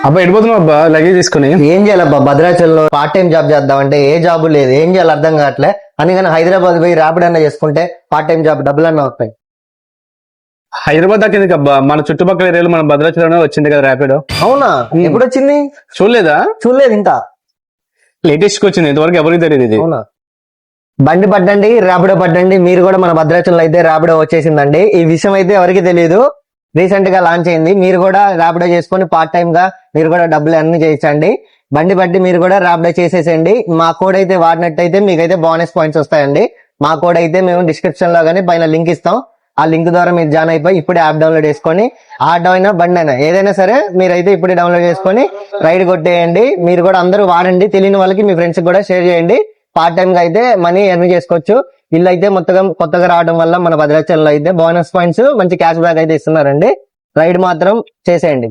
అబ్బా ఎడిపోతున్నావు అబ్బా లగేజ్ తీసుకుని. ఏం చేయాలబ్బా, భద్రాచలంలో పార్ట్ టైం జాబ్ చేద్దామంటే ఏ జాబ్ లేదు, ఏం చేయాలి అర్థం కావట్లే. అందుకని హైదరాబాద్ పోయి ర్యాపిడ్ అన్న చేసుకుంటే పార్ట్ టైం జాబ్ డబ్బులన్నా వస్తాయి. హైదరాబాద్ దాకా ఎందుకు అబ్బా, మన చుట్టుపక్కల ఏరియాలో మన భద్రాచలంలో వచ్చింది కదా ర్యాపిడో. అవునా? ఎప్పుడు వచ్చింది? చూడలేదా? చూడలేదు ఇంకా. లేటెస్ట్ గా వచ్చింది, ఇంతవరకు ఎవరికి తెలియదు ఇది. అవునా? బండి పడ్డండి, ర్యాపిడో పడ్డండి, మీరు కూడా మన భద్రాచలంలో అయితే ర్యాపిడో వచ్చేసిందండి. ఈ విషయం అయితే ఎవరికి తెలియదు, రీసెంట్ గా లాంచ్ అయింది. మీరు కూడా ర్యాపిడో చేసుకొని పార్ట్ టైం గా మీరు కూడా డబ్బులు అన్ని చేయించండి. బండి బట్టి మీరు కూడా ర్యాపిడో చేసేసేయండి. మా కోడ్ అయితే వాడినట్టయితే మీకైతే బోనస్ పాయింట్స్ వస్తాయండి. మా కోడ్ అయితే మేము డిస్క్రిప్షన్ లో కానీ పైన లింక్ ఇస్తాం. ఆ లింక్ ద్వారా మీరు జాయిన్ అయిపోయి ఇప్పుడే యాప్ డౌన్లోడ్ చేసుకొని, ఆటో అయినా బండి అయినా ఏదైనా సరే మీరైతే ఇప్పుడే డౌన్లోడ్ చేసుకొని రైడ్ కొట్టేయండి. మీరు కూడా అందరూ వాడండి, తెలియని వాళ్ళకి మీ ఫ్రెండ్స్ కూడా షేర్ చేయండి. పార్ట్ టైం గా అయితే మనీ ఎర్న్ చేసుకోవచ్చు. ఇల్లు అయితే కొత్తగా రావడం వల్ల మన భద్రాచలంలో అయితే బోనస్ పాయింట్స్, మంచి క్యాష్ బ్యాక్ అయితే ఇస్తున్నారండి. రైడ్ మాత్రం చేసేయండి.